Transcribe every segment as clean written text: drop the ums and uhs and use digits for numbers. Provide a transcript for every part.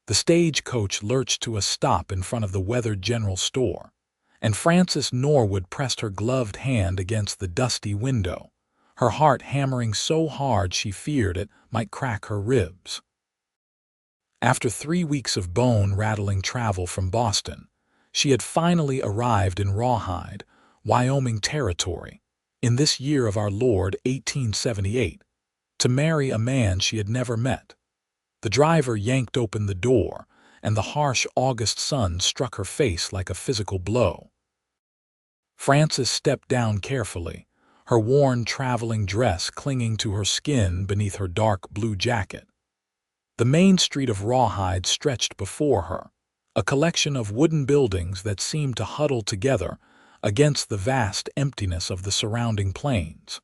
The stagecoach lurched to a stop in front of the weathered general store, and Frances Norwood pressed her gloved hand against the dusty window, her heart hammering so hard she feared it might crack her ribs. After 3 weeks of bone-rattling travel from Boston, she had finally arrived in Rawhide, Wyoming territory, in this year of our Lord 1878, to marry a man she had never met. The driver yanked open the door, and the harsh August sun struck her face like a physical blow. Frances stepped down carefully, her worn traveling dress clinging to her skin beneath her dark blue jacket. The main street of Rawhide stretched before her, a collection of wooden buildings that seemed to huddle together against the vast emptiness of the surrounding plains.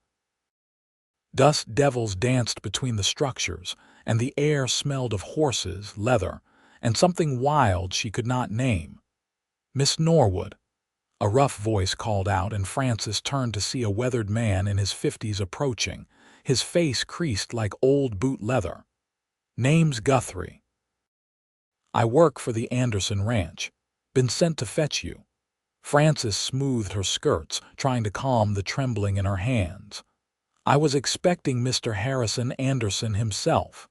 Dust devils danced between the structures, and the air smelled of horses, leather, and something wild she could not name. "Miss Norwood," a rough voice called out, and Frances turned to see a weathered man in his 50s approaching, his face creased like old boot leather. "Name's Guthrie. I work for the Anderson Ranch. Been sent to fetch you." Frances smoothed her skirts, trying to calm the trembling in her hands. "I was expecting Mr. Harrison Anderson himself."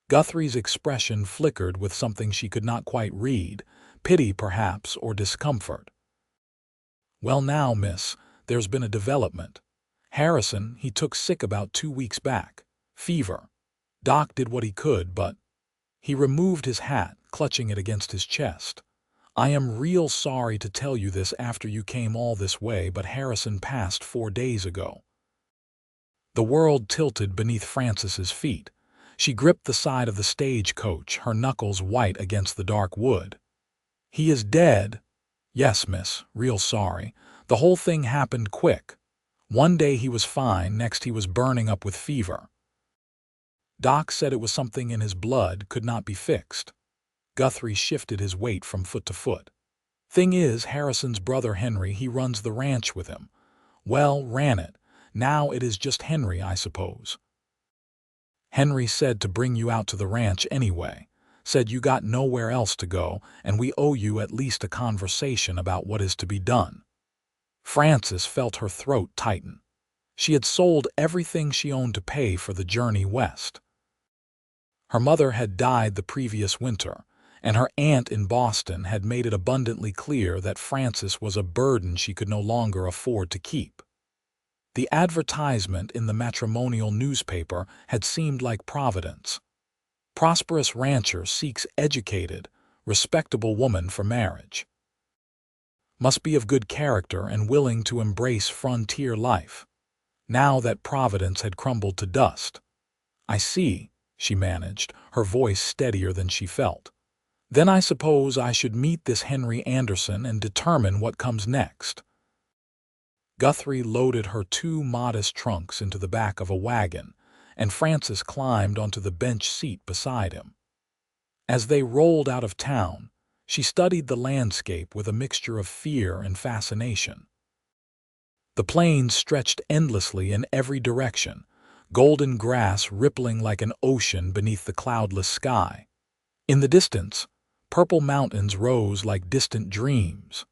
Guthrie's expression flickered with something she could not quite read, pity perhaps, or discomfort. "Well now, miss, there's been a development. Harrison, he took sick about 2 weeks back. Fever. Doc did what he could, but—" He removed his hat, clutching it against his chest. "I am real sorry to tell you this after you came all this way, but Harrison passed 4 days ago." The world tilted beneath Frances's feet. She gripped the side of the stagecoach, her knuckles white against the dark wood. "He is dead?" "Yes, miss, real sorry. The whole thing happened quick. One day he was fine, next he was burning up with fever. Doc said it was something in his blood, could not be fixed." Guthrie shifted his weight from foot to foot. "Thing is, Harrison's brother Henry, he runs the ranch with him. Well, ran it. Now it is just Henry, I suppose. Henry said to bring you out to the ranch anyway. Said you got nowhere else to go, and we owe you at least a conversation about what is to be done." Frances felt her throat tighten. She had sold everything she owned to pay for the journey west. Her mother had died the previous winter, and her aunt in Boston had made it abundantly clear that Frances was a burden she could no longer afford to keep. The advertisement in the matrimonial newspaper had seemed like providence. "Prosperous rancher seeks educated, respectable woman for marriage. Must be of good character and willing to embrace frontier life." Now that providence had crumbled to dust. "I see," she managed, her voice steadier than she felt. "Then I suppose I should meet this Henry Anderson and determine what comes next." Guthrie loaded her 2 modest trunks into the back of a wagon, and Frances climbed onto the bench seat beside him. As they rolled out of town, she studied the landscape with a mixture of fear and fascination. The plains stretched endlessly in every direction, golden grass rippling like an ocean beneath the cloudless sky. In the distance, purple mountains rose like distant dreams.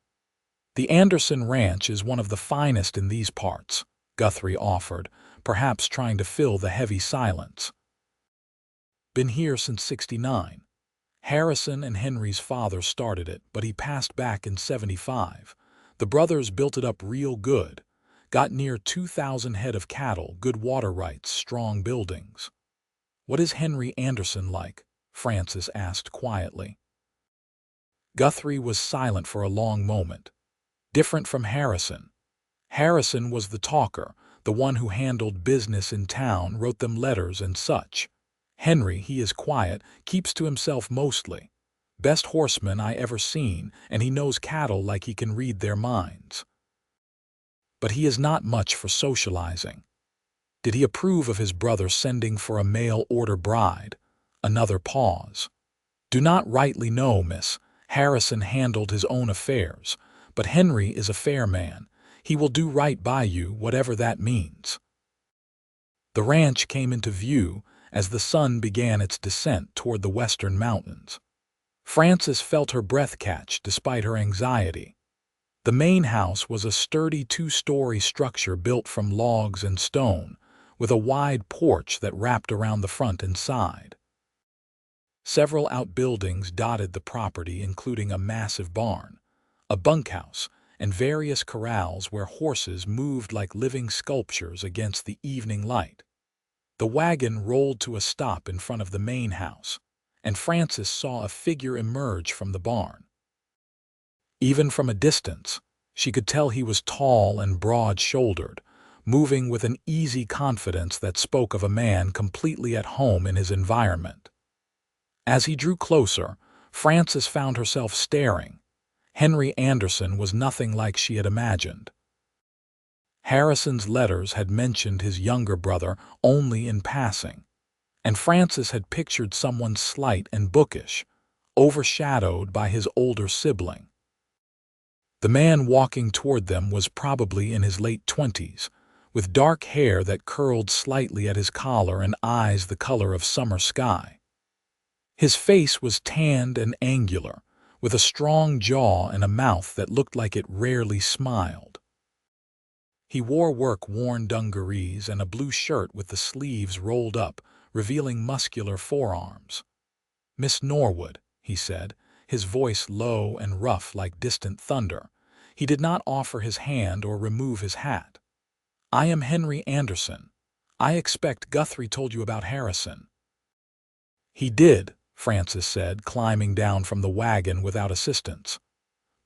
"The Anderson Ranch is one of the finest in these parts," Guthrie offered, perhaps trying to fill the heavy silence. "Been here since '69. Harrison and Henry's father started it, but he passed back in '75. The brothers built it up real good. Got near 2,000 head of cattle, good water rights, strong buildings." "What is Henry Anderson like?" Frances asked quietly. Guthrie was silent for a long moment. "Different from Harrison. Harrison was the talker, the one who handled business in town, wrote them letters and such. Henry, he is quiet, keeps to himself mostly. Best horseman I ever seen, and he knows cattle like he can read their minds. But he is not much for socializing." "Did he approve of his brother sending for a mail-order bride?" Another pause. "Do not rightly know, miss. Harrison handled his own affairs, but Henry is a fair man. He will do right by you, whatever that means." The ranch came into view as the sun began its descent toward the western mountains. Frances felt her breath catch despite her anxiety. The main house was a sturdy two-story structure built from logs and stone, with a wide porch that wrapped around the front and side. Several outbuildings dotted the property, including a massive barn, a bunkhouse, and various corrals where horses moved like living sculptures against the evening light. The wagon rolled to a stop in front of the main house, and Frances saw a figure emerge from the barn. Even from a distance, she could tell he was tall and broad-shouldered, moving with an easy confidence that spoke of a man completely at home in his environment. As he drew closer, Frances found herself staring. Henry Anderson was nothing like she had imagined. Harrison's letters had mentioned his younger brother only in passing, and Frances had pictured someone slight and bookish, overshadowed by his older sibling. The man walking toward them was probably in his late 20s, with dark hair that curled slightly at his collar and eyes the color of summer sky. His face was tanned and angular, with a strong jaw and a mouth that looked like it rarely smiled. He wore work-worn dungarees and a blue shirt with the sleeves rolled up, revealing muscular forearms. "Miss Norwood," he said, his voice low and rough like distant thunder. He did not offer his hand or remove his hat. "I am Henry Anderson. I expect Guthrie told you about Harrison." "He did," Frances said, climbing down from the wagon without assistance.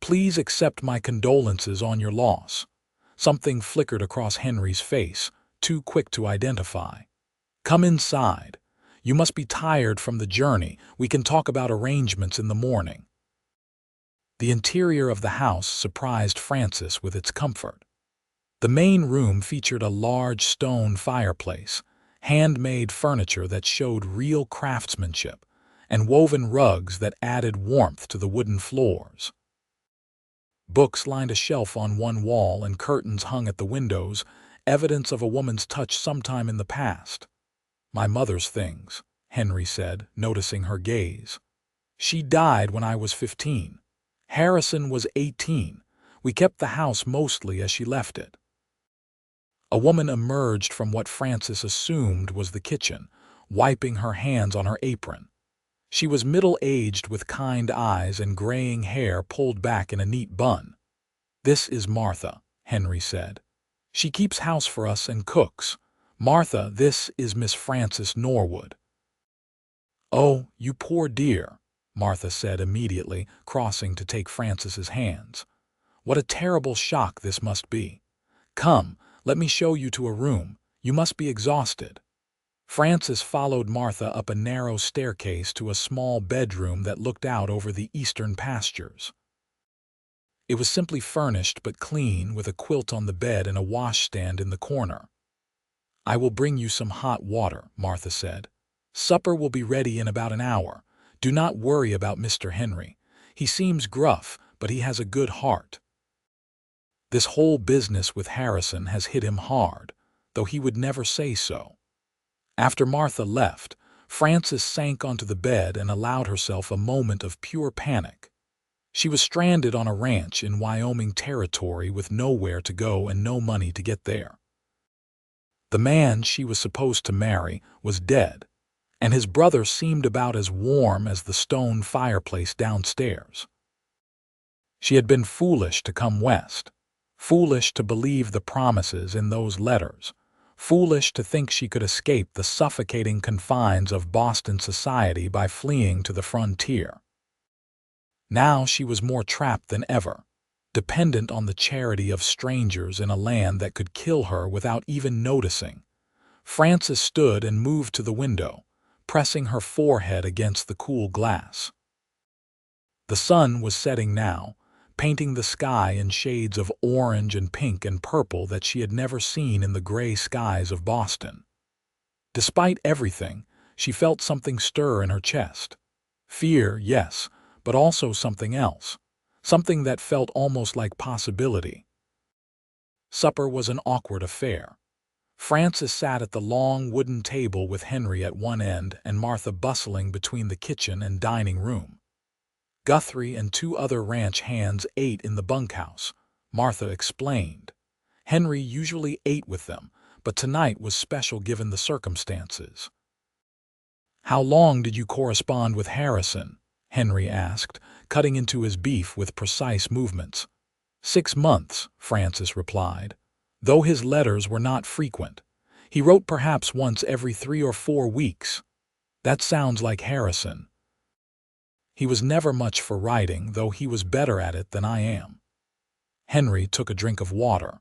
"Please accept my condolences on your loss." Something flickered across Henry's face, too quick to identify. "Come inside. You must be tired from the journey. We can talk about arrangements in the morning." The interior of the house surprised Frances with its comfort. The main room featured a large stone fireplace, handmade furniture that showed real craftsmanship, and woven rugs that added warmth to the wooden floors. Books lined a shelf on one wall and curtains hung at the windows, evidence of a woman's touch sometime in the past. "My mother's things," Henry said, noticing her gaze. "She died when I was 15. Harrison was 18. We kept the house mostly as she left it." A woman emerged from what Frances assumed was the kitchen, wiping her hands on her apron. She was middle-aged with kind eyes and graying hair pulled back in a neat bun. "This is Martha," Henry said. "She keeps house for us and cooks. Martha, this is Miss Frances Norwood." "Oh, you poor dear," Martha said immediately, crossing to take Frances's hands. "What a terrible shock this must be. Come, let me show you to a room. You must be exhausted." Frances followed Martha up a narrow staircase to a small bedroom that looked out over the eastern pastures. It was simply furnished but clean, with a quilt on the bed and a washstand in the corner. "I will bring you some hot water," Martha said. "Supper will be ready in about an hour. Do not worry about Mr. Henry. He seems gruff, but he has a good heart. This whole business with Harrison has hit him hard, though he would never say so." After Martha left, Frances sank onto the bed and allowed herself a moment of pure panic. She was stranded on a ranch in Wyoming territory with nowhere to go and no money to get there. The man she was supposed to marry was dead, and his brother seemed about as warm as the stone fireplace downstairs. She had been foolish to come west, foolish to believe the promises in those letters, foolish to think she could escape the suffocating confines of Boston society by fleeing to the frontier. Now she was more trapped than ever, dependent on the charity of strangers in a land that could kill her without even noticing. Frances stood and moved to the window, pressing her forehead against the cool glass. The sun was setting now, painting the sky in shades of orange and pink and purple that she had never seen in the gray skies of Boston. Despite everything, she felt something stir in her chest. Fear, yes, but also something else, something that felt almost like possibility. Supper was an awkward affair. Frances sat at the long wooden table with Henry at one end and Martha bustling between the kitchen and dining room. Guthrie and 2 other ranch hands ate in the bunkhouse, Martha explained. Henry usually ate with them, but tonight was special given the circumstances. "How long did you correspond with Harrison?" Henry asked, cutting into his beef with precise movements. 6 months, Francis replied. Though his letters were not frequent, he wrote perhaps once every 3 or 4 weeks. That sounds like Harrison. He was never much for writing, though he was better at it than I am. Henry took a drink of water.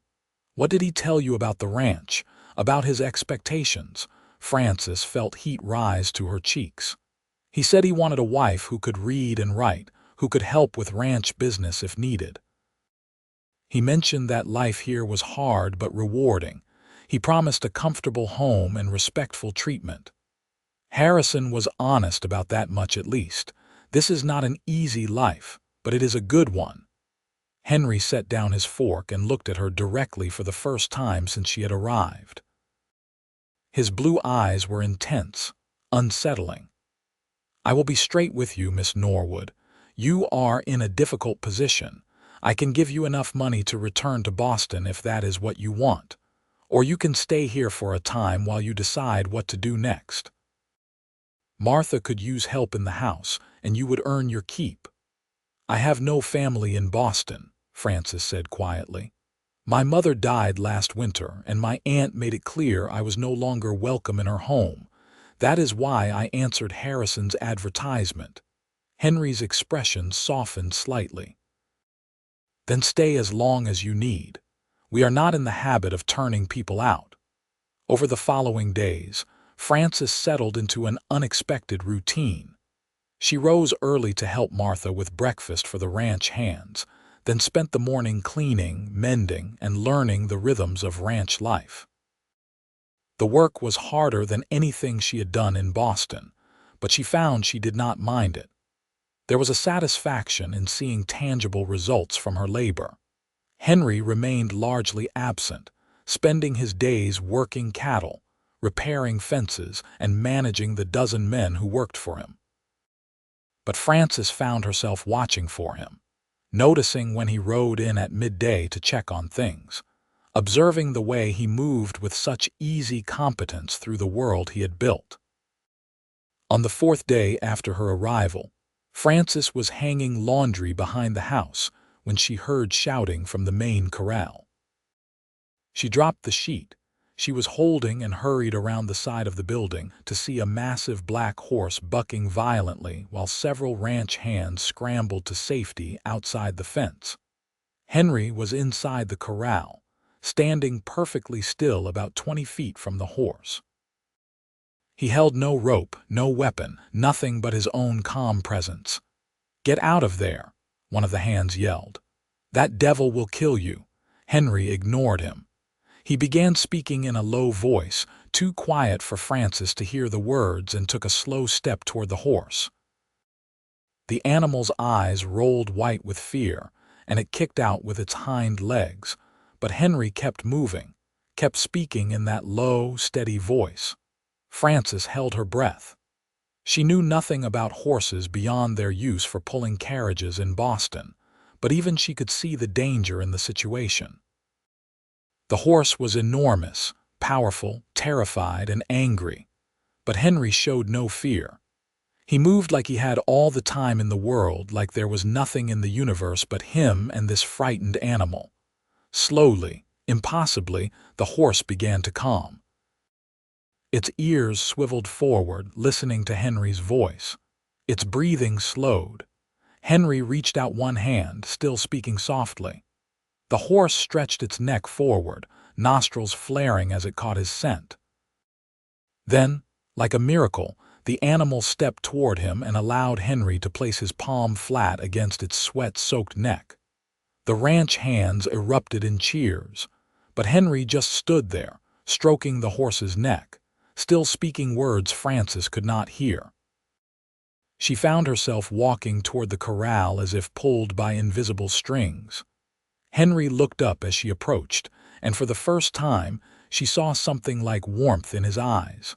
What did he tell you about the ranch, about his expectations? Frances felt heat rise to her cheeks. He said he wanted a wife who could read and write, who could help with ranch business if needed. He mentioned that life here was hard but rewarding. He promised a comfortable home and respectful treatment. Harrison was honest about that much at least. This is not an easy life, but it is a good one. Henry set down his fork and looked at her directly for the first time since she had arrived. His blue eyes were intense, unsettling. "I will be straight with you, Miss Norwood. You are in a difficult position. I can give you enough money to return to Boston if that is what you want, or you can stay here for a time while you decide what to do next. Martha could use help in the house, and you would earn your keep." "I have no family in Boston," Francis said quietly. "My mother died last winter, and my aunt made it clear I was no longer welcome in her home. That is why I answered Harrison's advertisement." Henry's expression softened slightly. "Then stay as long as you need. We are not in the habit of turning people out." Over the following days, Frances settled into an unexpected routine. She rose early to help Martha with breakfast for the ranch hands, then spent the morning cleaning, mending, and learning the rhythms of ranch life. The work was harder than anything she had done in Boston, but she found she did not mind it. There was a satisfaction in seeing tangible results from her labor. Henry remained largely absent, spending his days working cattle, repairing fences, and managing the dozen men who worked for him. But Frances found herself watching for him, noticing when he rode in at midday to check on things, observing the way he moved with such easy competence through the world he had built. On the 4th day after her arrival, Frances was hanging laundry behind the house when she heard shouting from the main corral. She dropped the sheet she was holding and hurried around the side of the building to see a massive black horse bucking violently while several ranch hands scrambled to safety outside the fence. Henry was inside the corral, standing perfectly still about 20 feet from the horse. He held no rope, no weapon, nothing but his own calm presence. "Get out of there," one of the hands yelled. "That devil will kill you." Henry ignored him. He began speaking in a low voice, too quiet for Frances to hear the words, and took a slow step toward the horse. The animal's eyes rolled white with fear, and it kicked out with its hind legs, but Henry kept moving, kept speaking in that low, steady voice. Frances held her breath. She knew nothing about horses beyond their use for pulling carriages in Boston, but even she could see the danger in the situation. The horse was enormous, powerful, terrified, and angry, but Henry showed no fear. He moved like he had all the time in the world, like there was nothing in the universe but him and this frightened animal. Slowly, impossibly, the horse began to calm. Its ears swiveled forward, listening to Henry's voice. Its breathing slowed. Henry reached out one hand, still speaking softly. The horse stretched its neck forward, nostrils flaring as it caught his scent. Then, like a miracle, the animal stepped toward him and allowed Henry to place his palm flat against its sweat-soaked neck. The ranch hands erupted in cheers, but Henry just stood there, stroking the horse's neck, still speaking words Frances could not hear. She found herself walking toward the corral as if pulled by invisible strings. Henry looked up as she approached, and for the first time, she saw something like warmth in his eyes.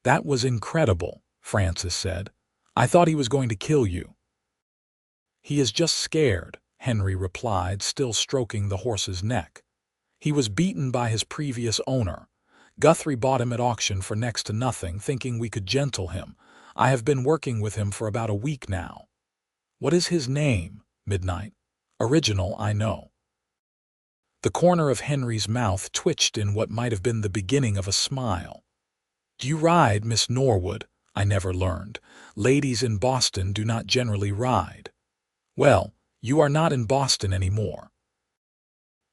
"That was incredible," Frances said. "I thought he was going to kill you." "He is just scared," Henry replied, still stroking the horse's neck. "He was beaten by his previous owner. Guthrie bought him at auction for next to nothing, thinking we could gentle him. I have been working with him for about a week now." "What is his name?" Midnight. "Original, I know." The corner of Henry's mouth twitched in what might have been the beginning of a smile. "Do you ride, Miss Norwood?" I never learned. "Ladies in Boston do not generally ride." "Well, you are not in Boston anymore."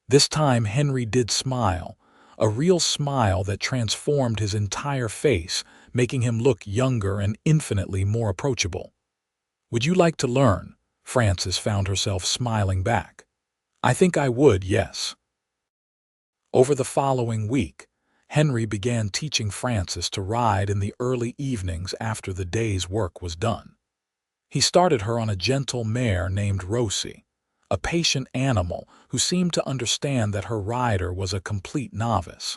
This time Henry did smile, a real smile that transformed his entire face, making him look younger and infinitely more approachable. "Would you like to learn?" Frances found herself smiling back. "I think I would, yes." Over the following week, Henry began teaching Frances to ride in the early evenings after the day's work was done. He started her on a gentle mare named Rosie, a patient animal who seemed to understand that her rider was a complete novice.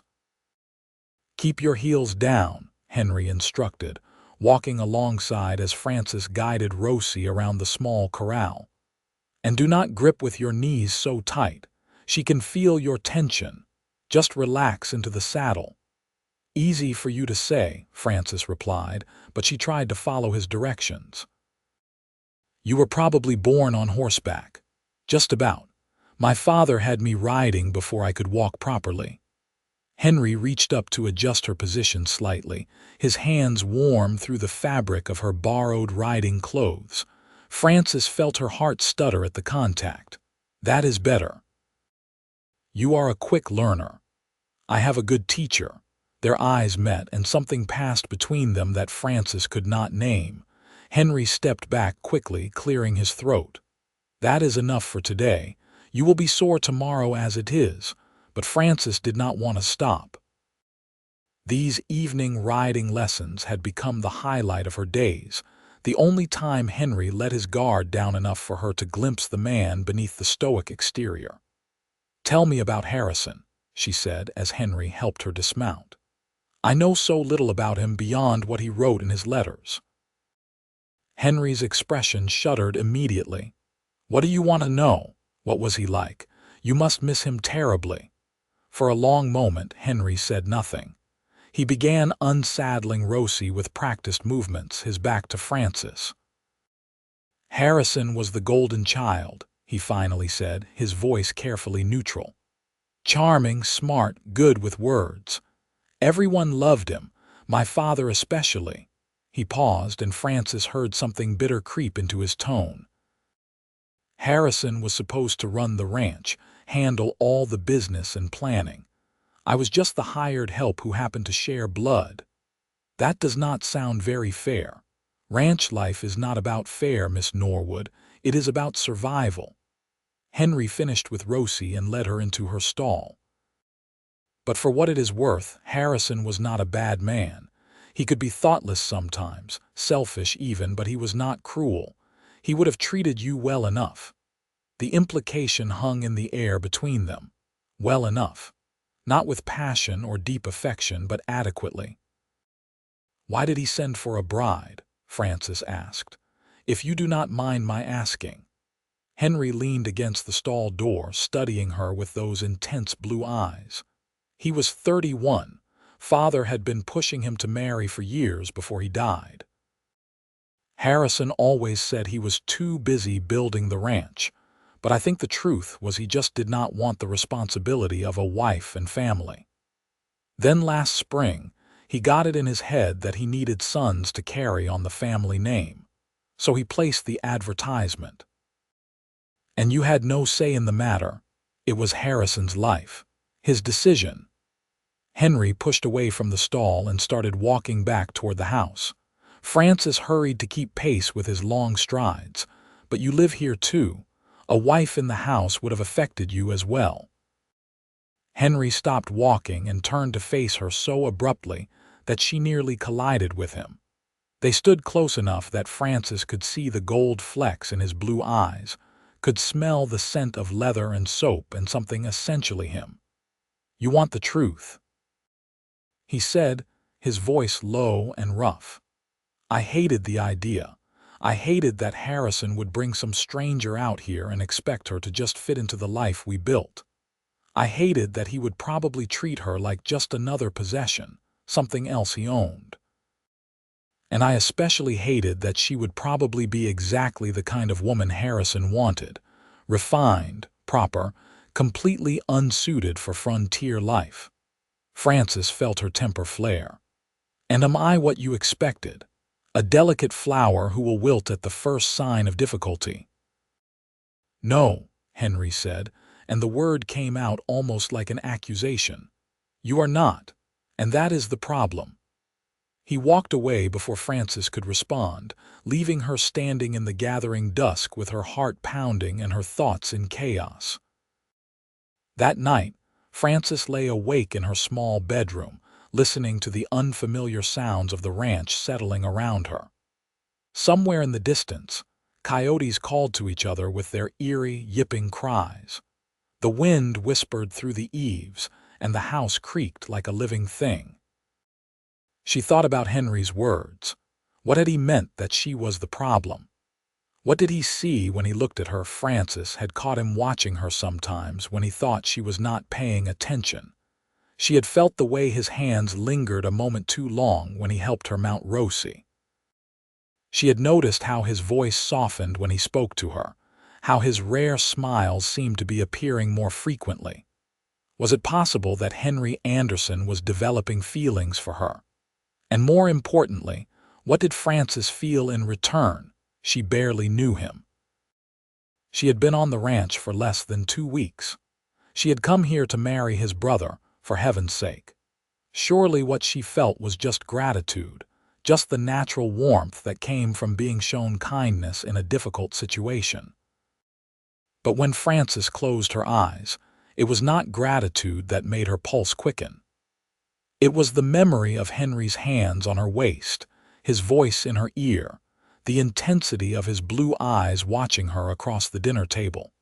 "Keep your heels down," Henry instructed, walking alongside as Frances guided Rosie around the small corral. "And do not grip with your knees so tight. She can feel your tension. Just relax into the saddle." "Easy for you to say," Frances replied, but she tried to follow his directions. "You were probably born on horseback." "Just about. My father had me riding before I could walk properly." Henry reached up to adjust her position slightly, his hands warm through the fabric of her borrowed riding clothes. Frances felt her heart stutter at the contact. "That is better. You are a quick learner." "I have a good teacher." Their eyes met, and something passed between them that Frances could not name. Henry stepped back quickly, clearing his throat. "That is enough for today. You will be sore tomorrow as it is." But Frances did not want to stop. These evening riding lessons had become the highlight of her days, the only time Henry let his guard down enough for her to glimpse the man beneath the stoic exterior. "Tell me about Harrison," she said as Henry helped her dismount. "I know so little about him beyond what he wrote in his letters." Henry's expression shuddered immediately. "What do you want to know? What was he like? You must miss him terribly." For a long moment Henry said nothing. He began unsaddling Rosie with practiced movements, his back to Frances. "Harrison was the golden child," he finally said, his voice carefully neutral. "Charming, smart, good with words. Everyone loved him, my father especially." He paused, and Frances heard something bitter creep into his tone. "Harrison was supposed to run the ranch, handle all the business and planning. I was just the hired help who happened to share blood." "That does not sound very fair." "Ranch life is not about fair, Miss Norwood. It is about survival." Henry finished with Rosie and led her into her stall. "But for what it is worth, Harrison was not a bad man. He could be thoughtless sometimes, selfish even, but he was not cruel. He would have treated you well enough." The implication hung in the air between them. Well enough. Not with passion or deep affection, but adequately. "Why did he send for a bride?" Frances asked. "If you do not mind my asking." Henry leaned against the stall door, studying her with those intense blue eyes. He was 31. Father had been pushing him to marry for years before he died. Harrison always said he was too busy building the ranch, but I think the truth was he just did not want the responsibility of a wife and family. Then last spring, he got it in his head that he needed sons to carry on the family name, so he placed the advertisement. "And you had no say in the matter. It was Harrison's life, his decision." Henry pushed away from the stall and started walking back toward the house. Frances hurried to keep pace with his long strides. "But you live here too. A wife in the house would have affected you as well." Henry stopped walking and turned to face her so abruptly that she nearly collided with him. They stood close enough that Frances could see the gold flecks in his blue eyes, could smell the scent of leather and soap and something essentially him. "You want the truth," he said, his voice low and rough. "I hated the idea. I hated that Harrison would bring some stranger out here and expect her to just fit into the life we built. I hated that he would probably treat her like just another possession, something else he owned. And I especially hated that she would probably be exactly the kind of woman Harrison wanted, refined, proper, completely unsuited for frontier life. Frances felt her temper flare. And am I what you expected? A delicate flower who will wilt at the first sign of difficulty? No, Henry said, and the word came out almost like an accusation. You are not, and that is the problem. He walked away before Frances could respond, leaving her standing in the gathering dusk with her heart pounding and her thoughts in chaos. That night, Frances lay awake in her small bedroom, listening to the unfamiliar sounds of the ranch settling around her. Somewhere in the distance, coyotes called to each other with their eerie, yipping cries. The wind whispered through the eaves, and the house creaked like a living thing. She thought about Henry's words. What had he meant that she was the problem? What did he see when he looked at her? Frances had caught him watching her sometimes when he thought she was not paying attention. She had felt the way his hands lingered a moment too long when he helped her mount Rosie. She had noticed how his voice softened when he spoke to her, how his rare smiles seemed to be appearing more frequently. Was it possible that Henry Anderson was developing feelings for her? And more importantly, what did Frances feel in return? She barely knew him. She had been on the ranch for less than 2 weeks. She had come here to marry his brother, for heaven's sake. Surely what she felt was just gratitude, just the natural warmth that came from being shown kindness in a difficult situation. But when Frances closed her eyes, it was not gratitude that made her pulse quicken. It was the memory of Henry's hands on her waist, his voice in her ear, the intensity of his blue eyes watching her across the dinner table.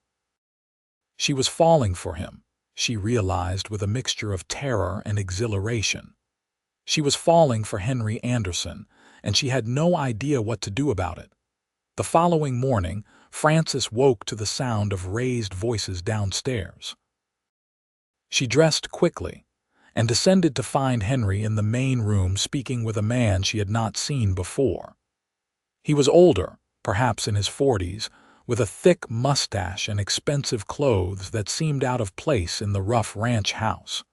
She was falling for him, she realized with a mixture of terror and exhilaration. She was falling for Henry Anderson, and she had no idea what to do about it. The following morning, Frances woke to the sound of raised voices downstairs. She dressed quickly and descended to find Henry in the main room speaking with a man she had not seen before. He was older, perhaps in his 40s, with a thick mustache and expensive clothes that seemed out of place in the rough ranch house.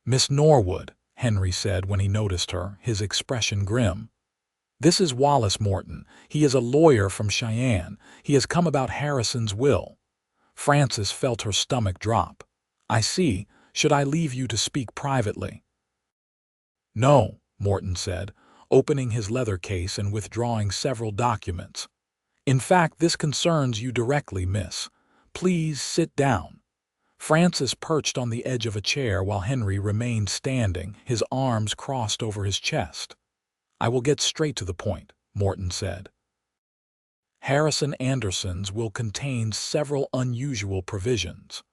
"Miss Norwood," Henry said when he noticed her, his expression grim. "This is Wallace Morton. He is a lawyer from Cheyenne. He has come about Harrison's will." Frances felt her stomach drop. "I see. Should I leave you to speak privately?" "No," Morton said, opening his leather case and withdrawing several documents. "In fact, this concerns you directly, miss. Please sit down." Frances perched on the edge of a chair while Henry remained standing, his arms crossed over his chest. "I will get straight to the point," Morton said. "Harrison Anderson's will contains several unusual provisions.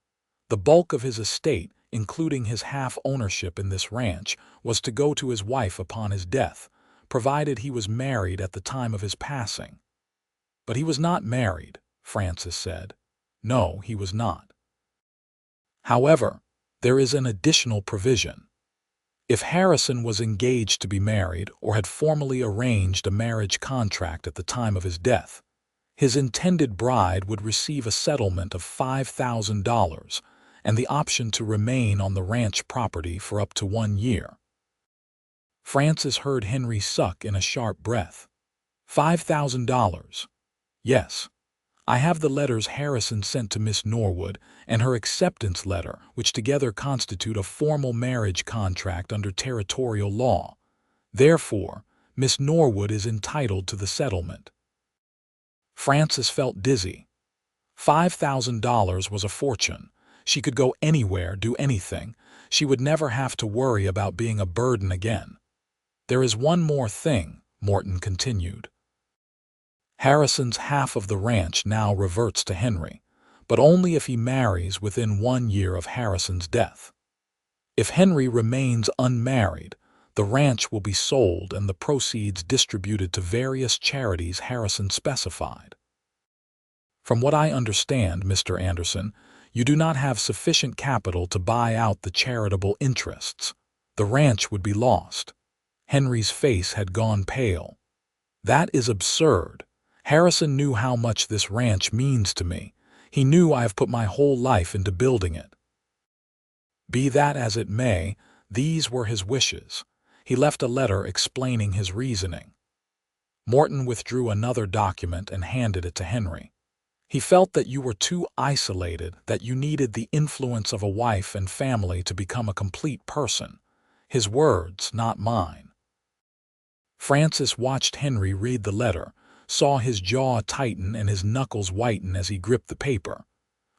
The bulk of his estate, including his half-ownership in this ranch, was to go to his wife upon his death, provided he was married at the time of his passing." "But he was not married," Frances said. "No, he was not. However, there is an additional provision. If Harrison was engaged to be married or had formally arranged a marriage contract at the time of his death, his intended bride would receive a settlement of $5,000 and the option to remain on the ranch property for up to 1 year. Frances heard Henry suck in a sharp breath. $5,000. Yes. I have the letters Harrison sent to Miss Norwood and her acceptance letter, which together constitute a formal marriage contract under territorial law. Therefore, Miss Norwood is entitled to the settlement." Frances felt dizzy. $5,000 was a fortune. She could go anywhere, do anything. She would never have to worry about being a burden again. "There is one more thing," Morton continued. "Harrison's half of the ranch now reverts to Henry, but only if he marries within 1 year of Harrison's death. If Henry remains unmarried, The ranch will be sold and the proceeds distributed to various charities Harrison specified. From what I understand, Mr. Anderson, you do not have sufficient capital to buy out the charitable interests. The ranch would be lost. Henry's face had gone pale. That is absurd. Harrison knew how much this ranch means to me. He knew I have put my whole life into building it. Be that as it may, these were his wishes. He left a letter explaining his reasoning. Morton withdrew another document and handed it to Henry. He felt that you were too isolated, that you needed the influence of a wife and family to become a complete person. His words, not mine. Francis watched Henry read the letter, saw his jaw tighten and his knuckles whiten as he gripped the paper.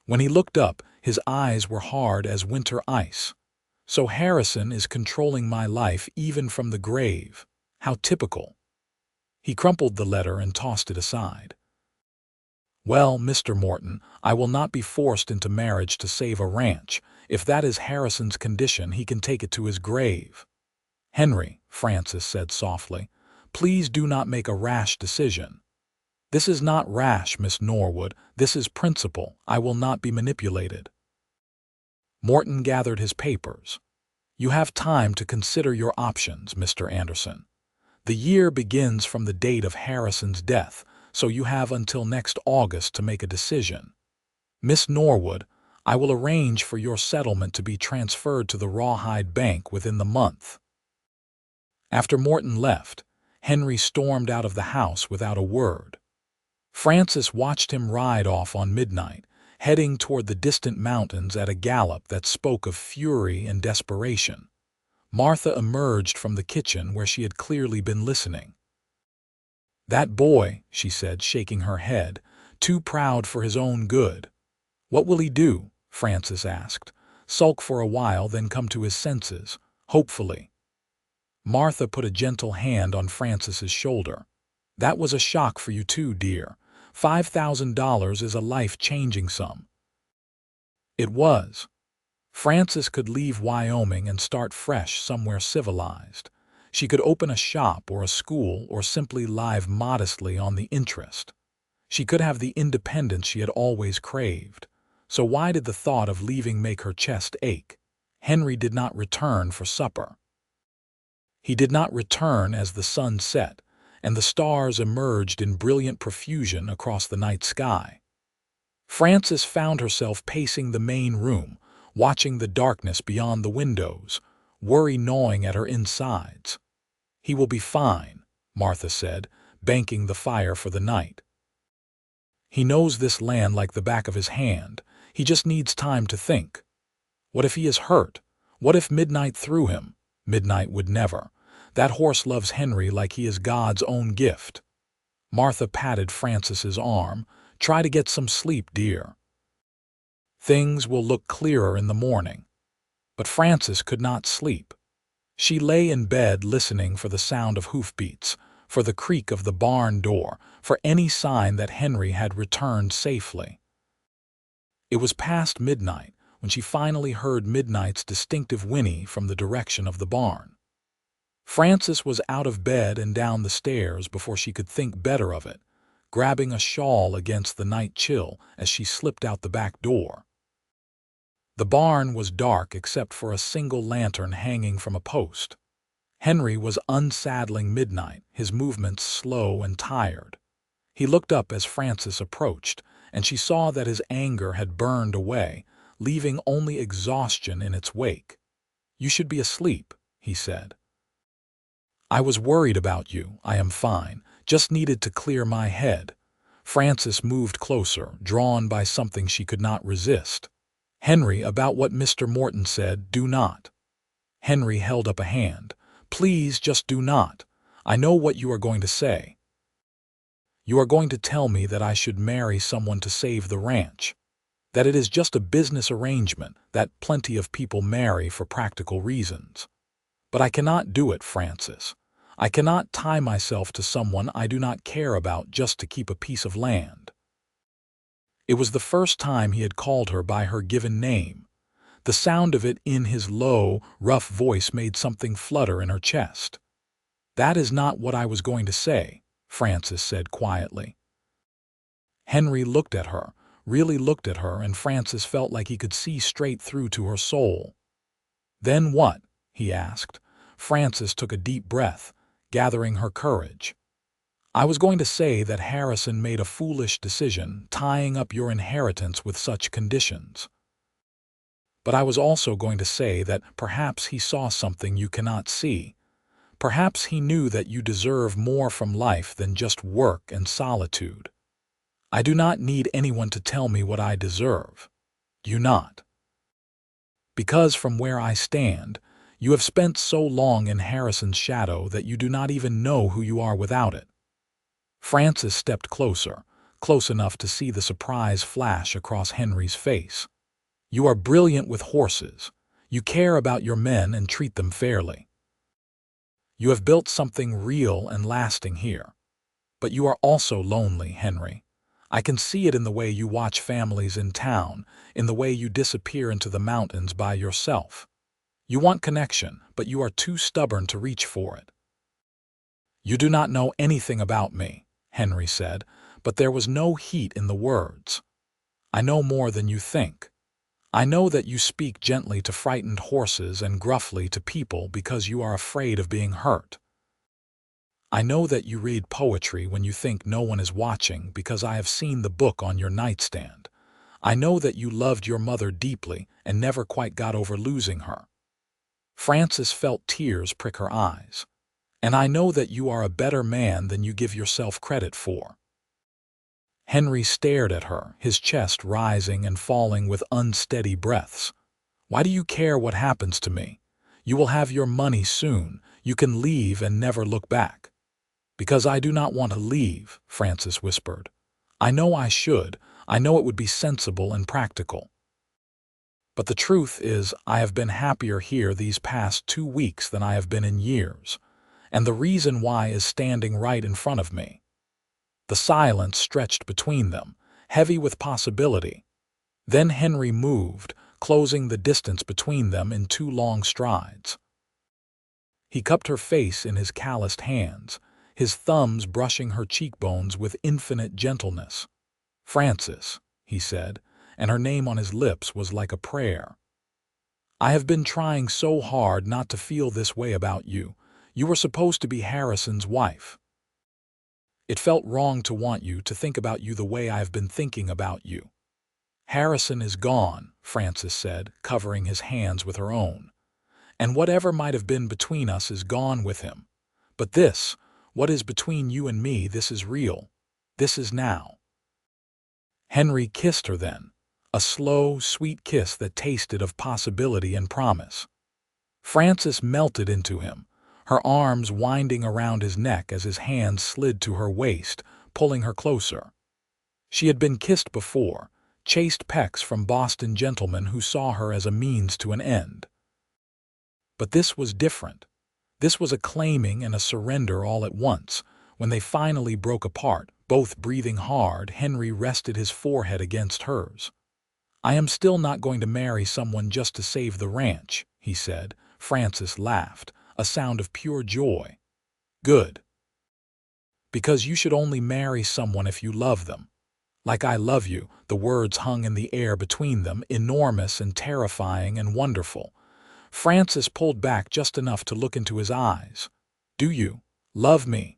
When he looked up, his eyes were hard as winter ice. So Harrison is controlling my life even from the grave. How typical. He crumpled the letter and tossed it aside. Well, Mr. Morton, I will not be forced into marriage to save a ranch. If that is Harrison's condition, he can take it to his grave. Henry, Francis said softly, please do not make a rash decision. This is not rash, Miss Norwood. This is principle. I will not be manipulated. Morton gathered his papers. You have time to consider your options, Mr. Anderson. The year begins from the date of Harrison's death, so you have until next August to make a decision. Miss Norwood, I will arrange for your settlement to be transferred to the Rawhide Bank within the month. After Morton left, Henry stormed out of the house without a word. Francis watched him ride off on midnight, heading toward the distant mountains at a gallop that spoke of fury and desperation. Martha emerged from the kitchen where she had clearly been listening. That boy, she said, shaking her head, too proud for his own good. What will he do? Francis asked. Sulk for a while, then come to his senses, hopefully. Martha put a gentle hand on Francis's shoulder. That was a shock for you too, dear. $5,000 is a life-changing sum. It was. Francis could leave Wyoming and start fresh somewhere civilized. She could open a shop or a school or simply live modestly on the interest. She could have the independence she had always craved. So why did the thought of leaving make her chest ache? Henry did not return for supper. He did not return as the sun set, and the stars emerged in brilliant profusion across the night sky. Francis found herself pacing the main room, watching the darkness beyond the windows, worry gnawing at her insides. He will be fine, Martha said, banking the fire for the night. He knows this land like the back of his hand. He just needs time to think. What if he is hurt? What if midnight threw him? Midnight would never. That horse loves Henry like he is God's own gift. Martha patted Francis's arm. Try to get some sleep, dear. Things will look clearer in the morning. But Francis could not sleep. She lay in bed listening for the sound of hoofbeats, for the creak of the barn door, for any sign that Henry had returned safely. It was past midnight when she finally heard Midnight's distinctive whinny from the direction of the barn. Francis was out of bed and down the stairs before she could think better of it, grabbing a shawl against the night chill as she slipped out the back door. The barn was dark except for a single lantern hanging from a post. Henry was unsaddling Midnight, his movements slow and tired. He looked up as Francis approached, and she saw that his anger had burned away, leaving only exhaustion in its wake. You should be asleep, he said. I was worried about you. I am fine. Just needed to clear my head. Francis moved closer, drawn by something she could not resist. Henry, about what Mr. Morton said, do not. Henry held up a hand. Please, just do not. I know what you are going to say. You are going to tell me that I should marry someone to save the ranch. That it is just a business arrangement, that plenty of people marry for practical reasons. But I cannot do it, Francis. I cannot tie myself to someone I do not care about just to keep a piece of land. It was the first time he had called her by her given name. The sound of it in his low, rough voice made something flutter in her chest. "That is not what I was going to say," Francis said quietly. Henry looked at her, really looked at her, and Francis felt like he could see straight through to her soul. "Then what?" he asked. Francis took a deep breath, gathering her courage. "I was going to say that Harrison made a foolish decision, tying up your inheritance with such conditions. But I was also going to say that perhaps he saw something you cannot see. Perhaps he knew that you deserve more from life than just work and solitude. I do not need anyone to tell me what I deserve. Do you not? Because from where I stand, you have spent so long in Harrison's shadow that you do not even know who you are without it." Francis stepped closer, close enough to see the surprise flash across Henry's face. "You are brilliant with horses. You care about your men and treat them fairly. You have built something real and lasting here. But you are also lonely, Henry. I can see it in the way you watch families in town, in the way you disappear into the mountains by yourself. You want connection, but you are too stubborn to reach for it." "You do not know anything about me," Henry said, but there was no heat in the words. "I know more than you think. I know that you speak gently to frightened horses and gruffly to people because you are afraid of being hurt. I know that you read poetry when you think no one is watching because I have seen the book on your nightstand. I know that you loved your mother deeply and never quite got over losing her." Francis felt tears prick her eyes. "And I know that you are a better man than you give yourself credit for." Henry stared at her, his chest rising and falling with unsteady breaths. "Why do you care what happens to me? You will have your money soon. You can leave and never look back." "Because I do not want to leave," Francis whispered. "I know I should. I know it would be sensible and practical. But the truth is, I have been happier here these past 2 weeks than I have been in years. And the reason why is standing right in front of me." The silence stretched between them, heavy with possibility. Then Henry moved, closing the distance between them in 2 long strides. He cupped her face in his calloused hands, his thumbs brushing her cheekbones with infinite gentleness. "Francis," he said, and her name on his lips was like a prayer. "I have been trying so hard not to feel this way about you. You were supposed to be Harrison's wife. It felt wrong to want you to think about you the way I have been thinking about you." "Harrison is gone," Francis said, covering his hands with her own. "And whatever might have been between us is gone with him. But this, what is between you and me, this is real. This is now." Henry kissed her then, a slow, sweet kiss that tasted of possibility and promise. Francis melted into him, her arms winding around his neck as his hands slid to her waist, pulling her closer. She had been kissed before, chaste pecks from Boston gentlemen who saw her as a means to an end. But this was different. This was a claiming and a surrender all at once. When they finally broke apart, both breathing hard, Henry rested his forehead against hers. "I am still not going to marry someone just to save the ranch," he said. Francis laughed, a sound of pure joy. "Good. Because you should only marry someone if you love them. Like I love you." The words hung in the air between them, enormous and terrifying and wonderful. Francis pulled back just enough to look into his eyes. "Do you love me?"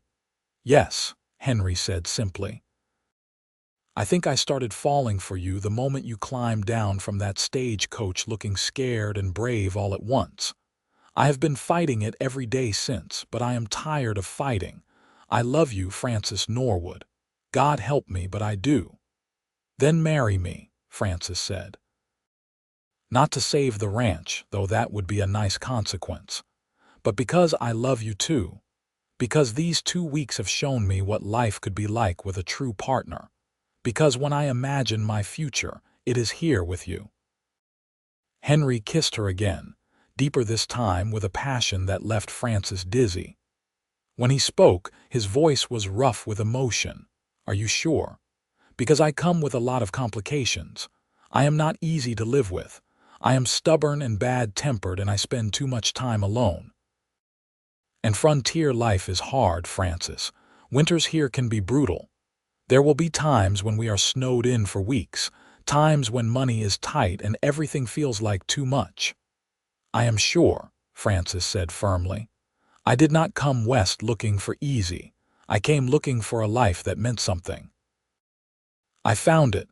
"Yes," Henry said simply. "I think I started falling for you the moment you climbed down from that stagecoach looking scared and brave all at once. I have been fighting it every day since, but I am tired of fighting. I love you, Francis Norwood. God help me, but I do." "Then marry me," Francis said. "Not to save the ranch, though that would be a nice consequence. But because I love you too. Because these 2 weeks have shown me what life could be like with a true partner. Because when I imagine my future, it is here with you." Henry kissed her again, deeper this time with a passion that left Francis dizzy. When he spoke, his voice was rough with emotion. "Are you sure? Because I come with a lot of complications. I am not easy to live with. I am stubborn and bad-tempered, and I spend too much time alone. And frontier life is hard, Francis. Winters here can be brutal. There will be times when we are snowed in for weeks, times when money is tight and everything feels like too much. I am sure, Francis said firmly. I did not come west looking for easy. I came looking for a life that meant something. I found it.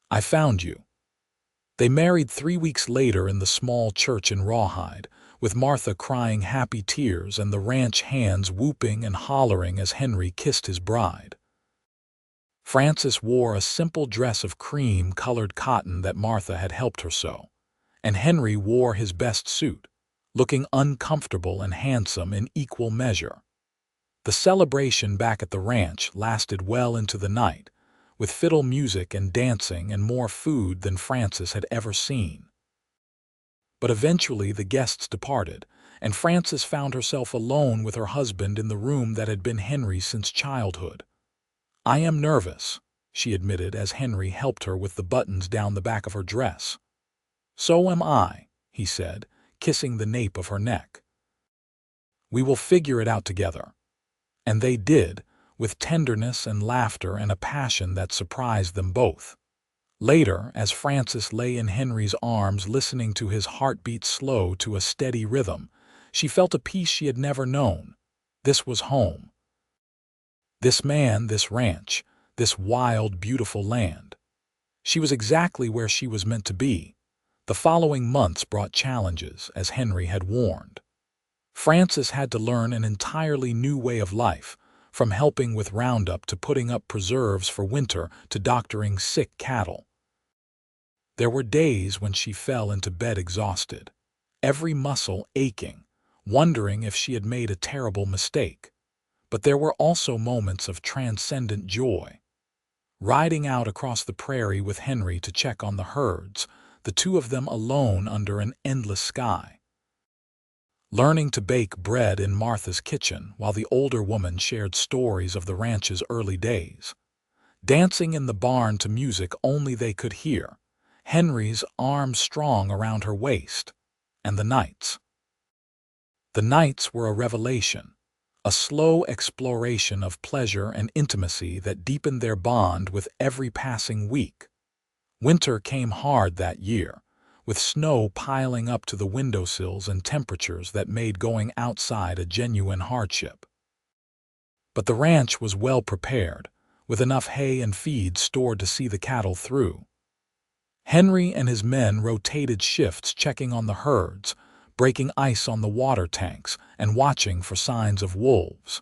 I found you. They married 3 weeks later in the small church in Rawhide, with Martha crying happy tears and the ranch hands whooping and hollering as Henry kissed his bride. Francis wore a simple dress of cream-colored cotton that Martha had helped her sew, and Henry wore his best suit, looking uncomfortable and handsome in equal measure. The celebration back at the ranch lasted well into the night, with fiddle music and dancing and more food than Francis had ever seen. But eventually the guests departed, and Francis found herself alone with her husband in the room that had been Henry's since childhood. I am nervous, she admitted as Henry helped her with the buttons down the back of her dress. So am I, he said, kissing the nape of her neck. We will figure it out together. And they did, with tenderness and laughter and a passion that surprised them both. Later, as Francis lay in Henry's arms listening to his heartbeat slow to a steady rhythm, she felt a peace she had never known. This was home. This man, this ranch, this wild, beautiful land. She was exactly where she was meant to be. The following months brought challenges, as Henry had warned. Francis had to learn an entirely new way of life, from helping with roundup to putting up preserves for winter to doctoring sick cattle. There were days when she fell into bed exhausted, every muscle aching, wondering if she had made a terrible mistake. But there were also moments of transcendent joy. Riding out across the prairie with Henry to check on the herds, the two of them alone under an endless sky. Learning to bake bread in Martha's kitchen while the older woman shared stories of the ranch's early days. Dancing in the barn to music only they could hear, Henry's arms strong around her waist. And the nights. The nights were a revelation, a slow exploration of pleasure and intimacy that deepened their bond with every passing week. Winter came hard that year, with snow piling up to the windowsills and temperatures that made going outside a genuine hardship. But the ranch was well prepared, with enough hay and feed stored to see the cattle through. Henry and his men rotated shifts checking on the herds, breaking ice on the water tanks, and watching for signs of wolves.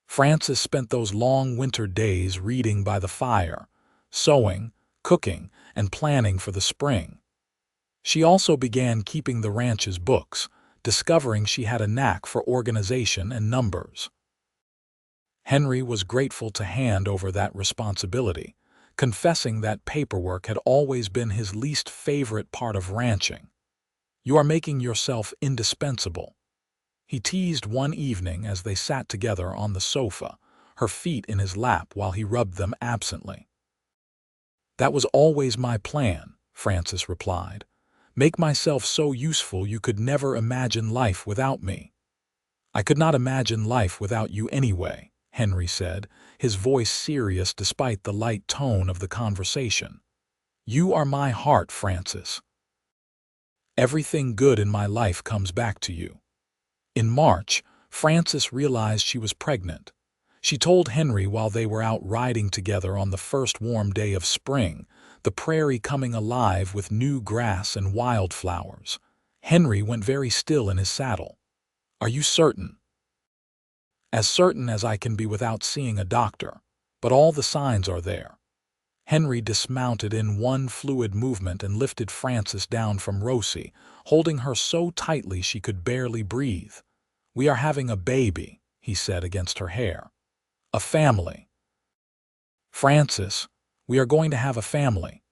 Francis spent those long winter days reading by the fire, sewing, cooking, and planning for the spring. She also began keeping the ranch's books, discovering she had a knack for organization and numbers. Henry was grateful to hand over that responsibility, confessing that paperwork had always been his least favorite part of ranching. "You are making yourself indispensable," he teased one evening as they sat together on the sofa, her feet in his lap while he rubbed them absently. "That was always my plan," Francis replied. "Make myself so useful you could never imagine life without me." "I could not imagine life without you anyway," Henry said, his voice serious despite the light tone of the conversation. "You are my heart, Francis. Everything good in my life comes back to you." In March, Francis realized she was pregnant. She told Henry while they were out riding together on the first warm day of spring, the prairie coming alive with new grass and wildflowers. Henry went very still in his saddle. "Are you certain?" "As certain as I can be without seeing a doctor, but all the signs are there." Henry dismounted in one fluid movement and lifted Francis down from Rosie, holding her so tightly she could barely breathe. "We are having a baby," he said against her hair. "A family. Francis, we are going to have a family."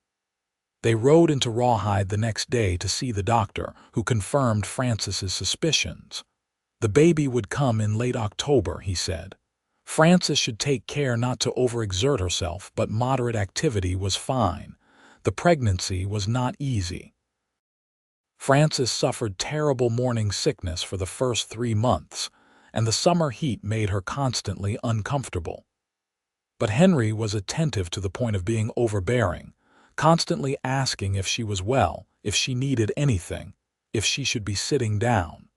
They rode into Rawhide the next day to see the doctor, who confirmed Francis's suspicions. The baby would come in late October, he said. Francis should take care not to overexert herself, but moderate activity was fine. The pregnancy was not easy. Frances suffered terrible morning sickness for the first 3 months, and the summer heat made her constantly uncomfortable. But Henry was attentive to the point of being overbearing, constantly asking if she was well, if she needed anything, if she should be sitting down.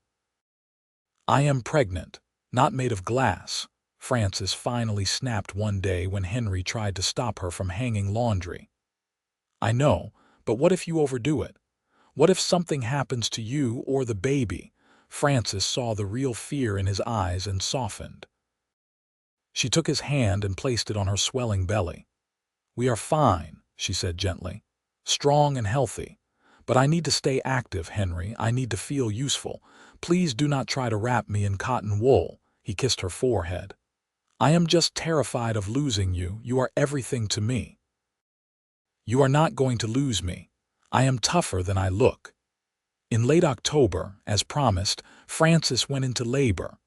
"I am pregnant, not made of glass," Frances finally snapped one day when Henry tried to stop her from hanging laundry. "I know, but what if you overdo it? What if something happens to you or the baby?" Frances saw the real fear in his eyes and softened. She took his hand and placed it on her swelling belly. "We are fine," she said gently, "strong and healthy. But I need to stay active, Henry. I need to feel useful. Please do not try to wrap me in cotton wool." He kissed her forehead. "I am just terrified of losing you. You are everything to me." "You are not going to lose me. I am tougher than I look." In late October, as promised, Frances went into labor.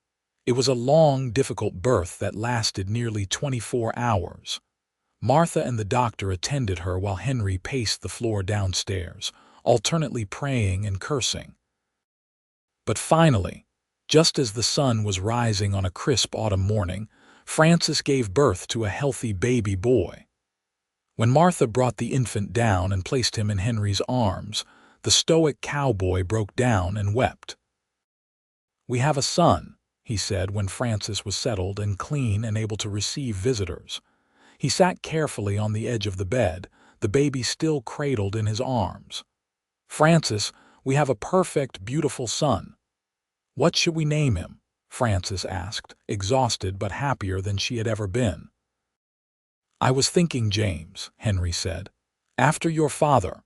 It was a long, difficult birth that lasted nearly 24 hours. Martha and the doctor attended her while Henry paced the floor downstairs, alternately praying and cursing. But finally, just as the sun was rising on a crisp autumn morning, Frances gave birth to a healthy baby boy. When Martha brought the infant down and placed him in Henry's arms, the stoic cowboy broke down and wept. "We have a son," he said when Frances was settled and clean and able to receive visitors. He sat carefully on the edge of the bed, the baby still cradled in his arms. "Frances, we have a perfect, beautiful son." "What should we name him?" Frances asked, exhausted but happier than she had ever been. "I was thinking James," Henry said. "After your father."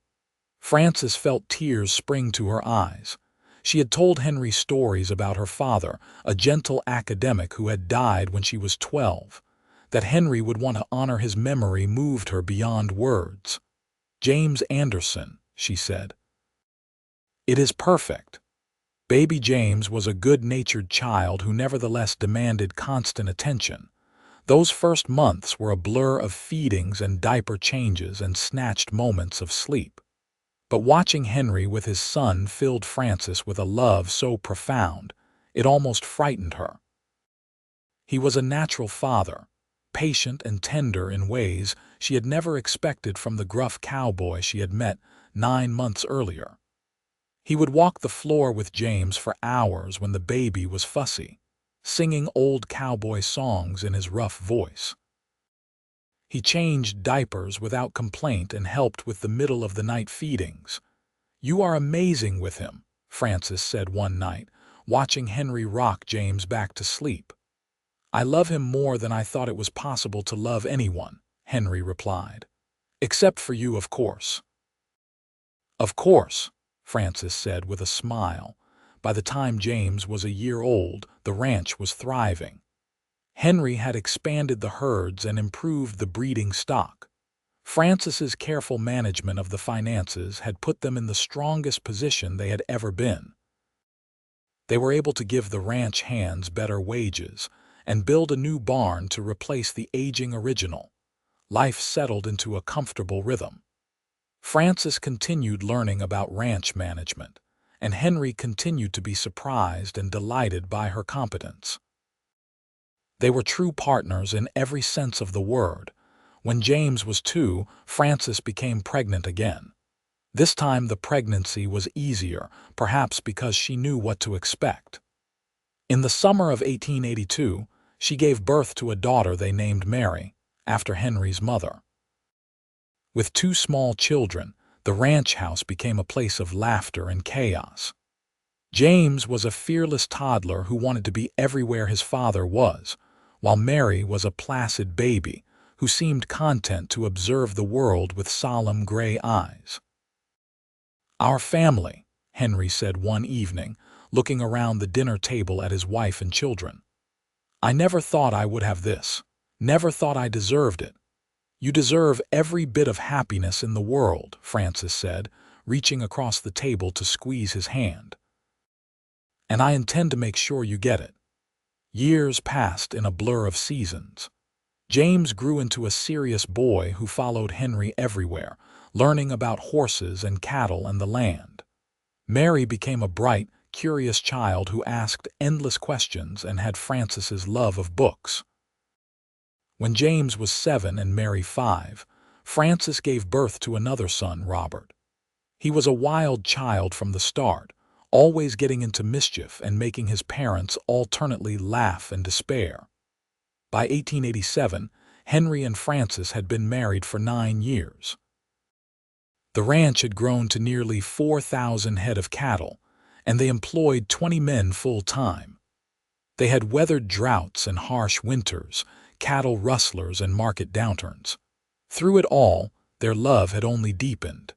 Frances felt tears spring to her eyes. She had told Henry stories about her father, a gentle academic who had died when she was 12. That Henry would want to honor his memory moved her beyond words. "James Anderson," she said. "It is perfect." Baby James was a good-natured child who nevertheless demanded constant attention. Those first months were a blur of feedings and diaper changes and snatched moments of sleep. But watching Henry with his son filled Frances with a love so profound, it almost frightened her. He was a natural father, patient and tender in ways she had never expected from the gruff cowboy she had met 9 months earlier. He would walk the floor with James for hours when the baby was fussy, singing old cowboy songs in his rough voice. He changed diapers without complaint and helped with the middle-of-the-night feedings. "You are amazing with him," Frances said one night, watching Henry rock James back to sleep. "I love him more than I thought it was possible to love anyone," Henry replied. "Except for you, of course." "Of course," Frances said with a smile. By the time James was a year old, the ranch was thriving. Henry had expanded the herds and improved the breeding stock. Frances's careful management of the finances had put them in the strongest position they had ever been. They were able to give the ranch hands better wages and build a new barn to replace the aging original. Life settled into a comfortable rhythm. Frances continued learning about ranch management, and Henry continued to be surprised and delighted by her competence. They were true partners in every sense of the word. When James was 2, Frances became pregnant again. This time the pregnancy was easier, perhaps because she knew what to expect. In the summer of 1882, she gave birth to a daughter they named Mary, after Henry's mother. With 2 small children, the ranch house became a place of laughter and chaos. James was a fearless toddler who wanted to be everywhere his father was, while Mary was a placid baby who seemed content to observe the world with solemn gray eyes. "Our family," Henry said one evening, looking around the dinner table at his wife and children. "I never thought I would have this, never thought I deserved it." "You deserve every bit of happiness in the world," Frances said, reaching across the table to squeeze his hand. "And I intend to make sure you get it." Years passed in a blur of seasons. James grew into a serious boy who followed Henry everywhere, learning about horses and cattle and the land. Mary became a bright, curious child who asked endless questions and had Frances's love of books. When James was 7 and Mary 5, Frances gave birth to another son, Robert. He was a wild child from the start, always getting into mischief and making his parents alternately laugh and despair. By 1887, Henry and Frances had been married for 9 years. The ranch had grown to nearly 4,000 head of cattle, and they employed 20 men full-time. They had weathered droughts and harsh winters, cattle rustlers and market downturns. Through it all, their love had only deepened.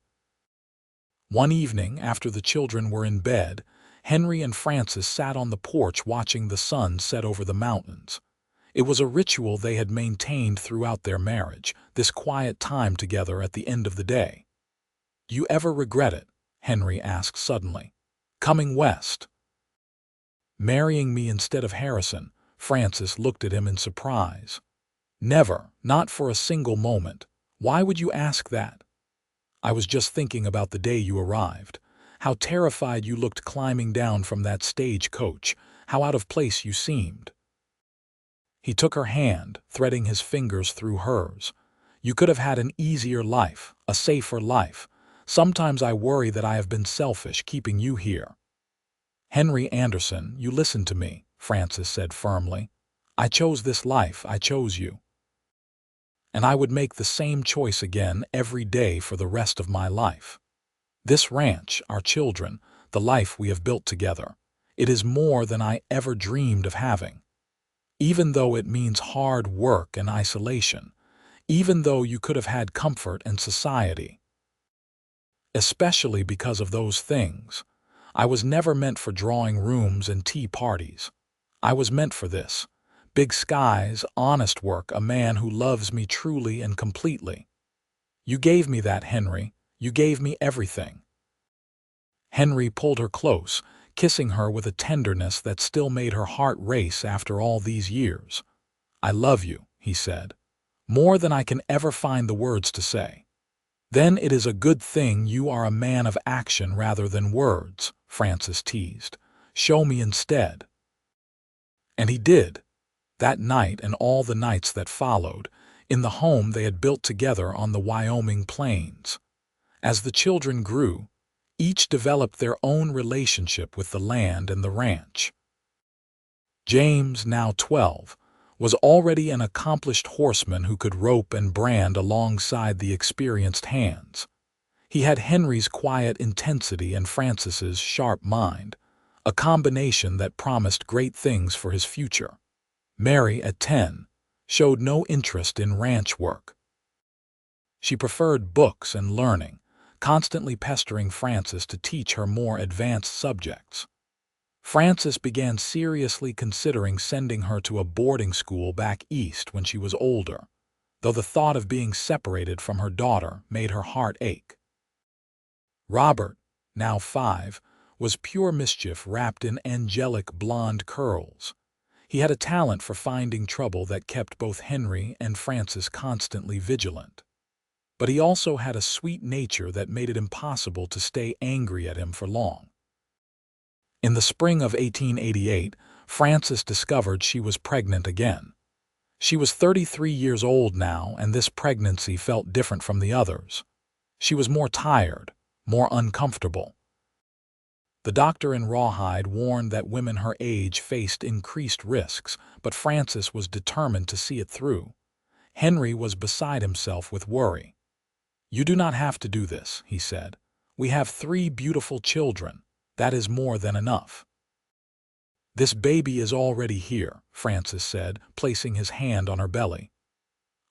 One evening, after the children were in bed, Henry and Frances sat on the porch watching the sun set over the mountains. It was a ritual they had maintained throughout their marriage, this quiet time together at the end of the day. "Do you ever regret it?" Henry asked suddenly. "Coming west?" "Marrying me instead of Harrison?" Frances looked at him in surprise. "Never, not for a single moment. Why would you ask that?" "I was just thinking about the day you arrived. How terrified you looked climbing down from that stagecoach, how out of place you seemed." He took her hand, threading his fingers through hers. "You could have had an easier life, a safer life. Sometimes I worry that I have been selfish keeping you here." "Henry Anderson, you listen to me," Frances said firmly. "I chose this life, I chose you. And I would make the same choice again every day for the rest of my life. This ranch, our children, the life we have built together, it is more than I ever dreamed of having. Even though it means hard work and isolation, even though you could have had comfort and society. Especially because of those things. I was never meant for drawing rooms and tea parties. I was meant for this. Big skies, honest work, a man who loves me truly and completely. You gave me that, Henry. You gave me everything." Henry pulled her close, kissing her with a tenderness that still made her heart race after all these years. "I love you," he said, "more than I can ever find the words to say." "Then it is a good thing you are a man of action rather than words," Frances teased. "Show me instead." And he did. That night and all the nights that followed, in the home they had built together on the Wyoming plains. As the children grew, each developed their own relationship with the land and the ranch. James, now 12, was already an accomplished horseman who could rope and brand alongside the experienced hands. He had Henry's quiet intensity and Frances's sharp mind, a combination that promised great things for his future. Mary, at 10, showed no interest in ranch work. She preferred books and learning, constantly pestering Frances to teach her more advanced subjects. Frances began seriously considering sending her to a boarding school back east when she was older, though the thought of being separated from her daughter made her heart ache. Robert, now 5, was pure mischief wrapped in angelic blonde curls. He had a talent for finding trouble that kept both Henry and Frances constantly vigilant. But he also had a sweet nature that made it impossible to stay angry at him for long. In the spring of 1888, Frances discovered she was pregnant again. She was 33 years old now, and this pregnancy felt different from the others. She was more tired, more uncomfortable. The doctor in Rawhide warned that women her age faced increased risks, but Frances was determined to see it through. Henry was beside himself with worry. "You do not have to do this," he said. "We have 3 beautiful children. That is more than enough." "This baby is already here," Frances said, placing his hand on her belly.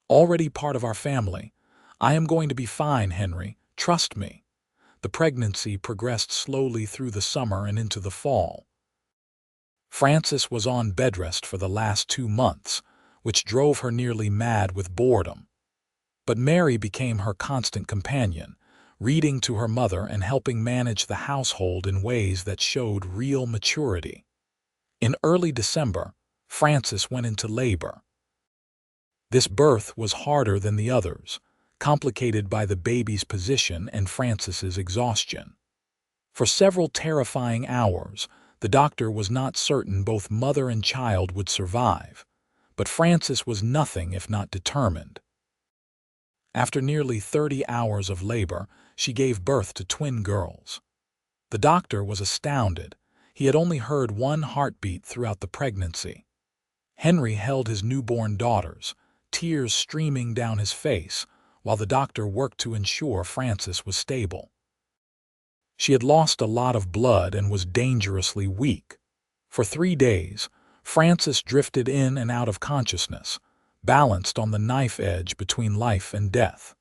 "Already part of our family. I am going to be fine, Henry. Trust me." The pregnancy progressed slowly through the summer and into the fall. Frances was on bedrest for the last 2 months, which drove her nearly mad with boredom. But Mary became her constant companion, reading to her mother and helping manage the household in ways that showed real maturity. In early December, Frances went into labor. This birth was harder than the others, complicated by the baby's position and Frances's exhaustion. For several terrifying hours, the doctor was not certain both mother and child would survive, but Frances was nothing if not determined. After nearly 30 hours of labor, she gave birth to twin girls. The doctor was astounded. He had only heard one heartbeat throughout the pregnancy. Henry held his newborn daughters, tears streaming down his face, while the doctor worked to ensure Frances was stable. She had lost a lot of blood and was dangerously weak. For 3 days, Frances drifted in and out of consciousness, balanced on the knife edge between life and death.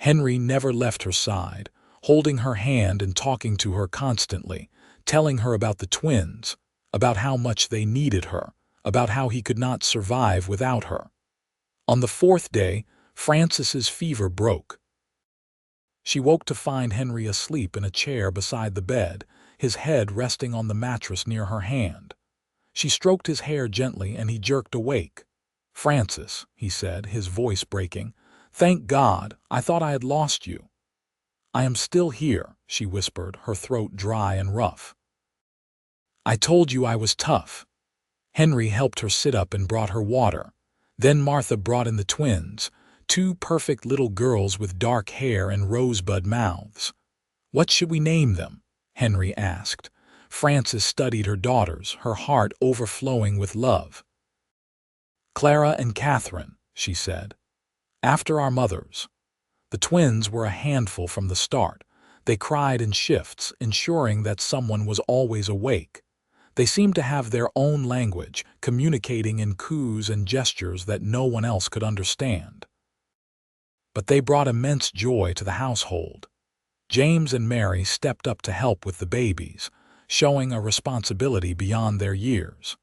Henry never left her side, holding her hand and talking to her constantly, telling her about the twins, about how much they needed her, about how he could not survive without her. On the 4th day, Frances's fever broke. She woke to find Henry asleep in a chair beside the bed, his head resting on the mattress near her hand. She stroked his hair gently and he jerked awake. "Frances," he said, his voice breaking, "thank God, I thought I had lost you." "I am still here," she whispered, her throat dry and rough. "I told you I was tough." Henry helped her sit up and brought her water. Then Martha brought in the twins, 2 perfect little girls with dark hair and rosebud mouths. "What should we name them?" Henry asked. Frances studied her daughters, her heart overflowing with love. "Clara and Catherine," she said. "After our mothers." The twins were a handful from the start. They cried in shifts, ensuring that someone was always awake. They seemed to have their own language, communicating in coos and gestures that no one else could understand. But they brought immense joy to the household. James and Mary stepped up to help with the babies, showing a responsibility beyond their years.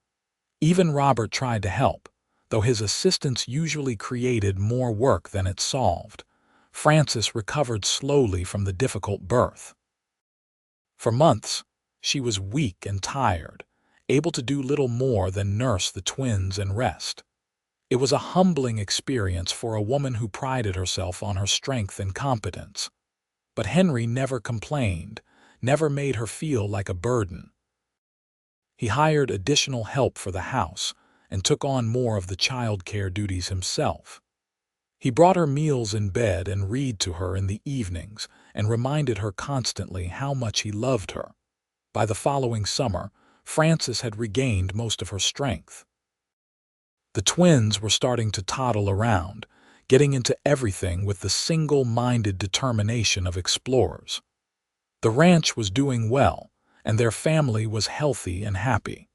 Even Robert tried to help, though his assistance usually created more work than it solved. Frances recovered slowly from the difficult birth. For months, she was weak and tired, able to do little more than nurse the twins and rest. It was a humbling experience for a woman who prided herself on her strength and competence. But Henry never complained, never made her feel like a burden. He hired additional help for the house and took on more of the child care duties himself. He brought her meals in bed and read to her in the evenings and reminded her constantly how much he loved her. By the following summer, Frances had regained most of her strength. The twins were starting to toddle around, getting into everything with the single-minded determination of explorers. The ranch was doing well, and their family was healthy and happy.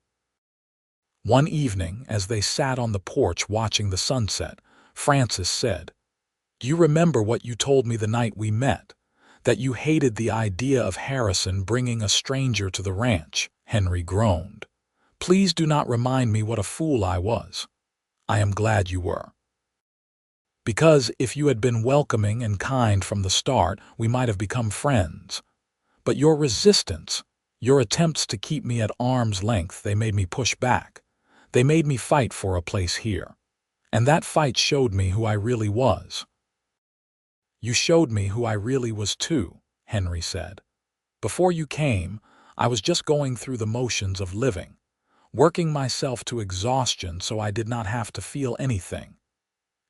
One evening, as they sat on the porch watching the sunset, Frances said, "Do you remember what you told me the night we met? That you hated the idea of Harrison bringing a stranger to the ranch?" Henry groaned. "Please do not remind me what a fool I was. I am glad you were. Because if you had been welcoming and kind from the start, we might have become friends. But your resistance, your attempts to keep me at arm's length, they made me push back. They made me fight for a place here. And that fight showed me who I really was." "You showed me who I really was too," Henry said. "Before you came, I was just going through the motions of living, working myself to exhaustion so I did not have to feel anything.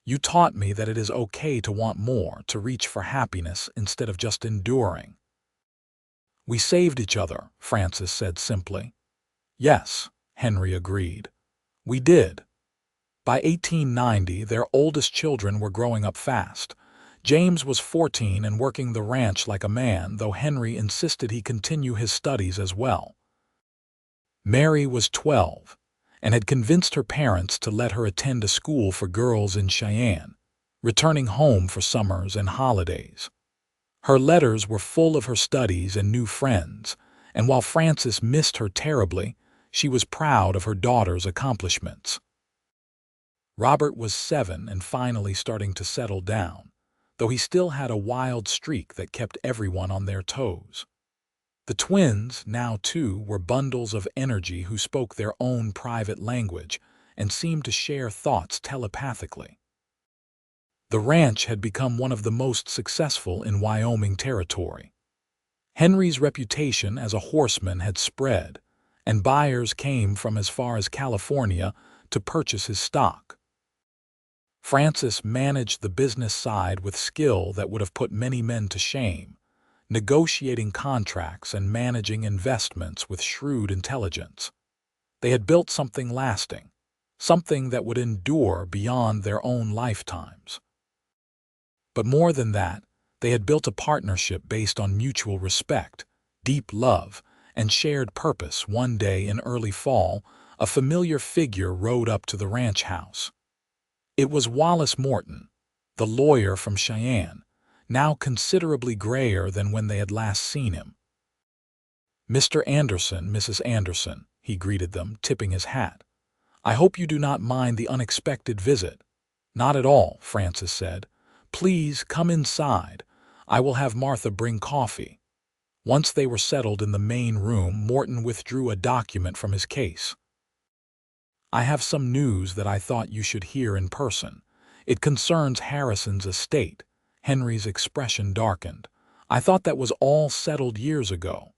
You taught me that it is okay to want more, to reach for happiness instead of just enduring." "We saved each other," Frances said simply. "Yes," Henry agreed. "We did." By 1890, their oldest children were growing up fast. James was 14 and working the ranch like a man, though Henry insisted he continue his studies as well. Mary was 12 and had convinced her parents to let her attend a school for girls in Cheyenne, returning home for summers and holidays. Her letters were full of her studies and new friends, and while Frances missed her terribly, she was proud of her daughter's accomplishments. Robert was 7 and finally starting to settle down, though he still had a wild streak that kept everyone on their toes. The twins, now 2, were bundles of energy who spoke their own private language and seemed to share thoughts telepathically. The ranch had become one of the most successful in Wyoming territory. Henry's reputation as a horseman had spread, and buyers came from as far as California to purchase his stock. Francis managed the business side with skill that would have put many men to shame, negotiating contracts and managing investments with shrewd intelligence. They had built something lasting, something that would endure beyond their own lifetimes. But more than that, they had built a partnership based on mutual respect, deep love, and shared purpose. One day in early fall, a familiar figure rode up to the ranch house. It was Wallace Morton, the lawyer from Cheyenne, now considerably grayer than when they had last seen him. "Mr. Anderson, Mrs. Anderson," he greeted them, tipping his hat. "I hope you do not mind the unexpected visit." "Not at all," Francis said. "Please come inside. I will have Martha bring coffee." Once they were settled in the main room, Morton withdrew a document from his case. "I have some news that I thought you should hear in person. It concerns Harrison's estate." Henry's expression darkened. "I thought that was all settled years ago."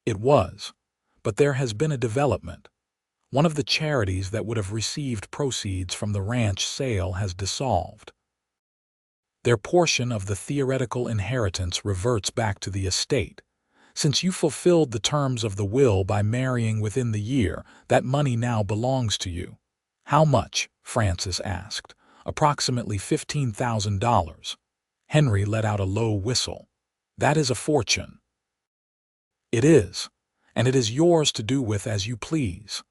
It was, but there has been a development. One of the charities that would have received proceeds from the ranch sale has dissolved. Their portion of the theoretical inheritance reverts back to the estate. Since you fulfilled the terms of the will by marrying within the year, that money now belongs to you." "How much?" Francis asked. "Approximately $15,000. Henry let out a low whistle. "That is a fortune." "It is, and it is yours to do with as you please."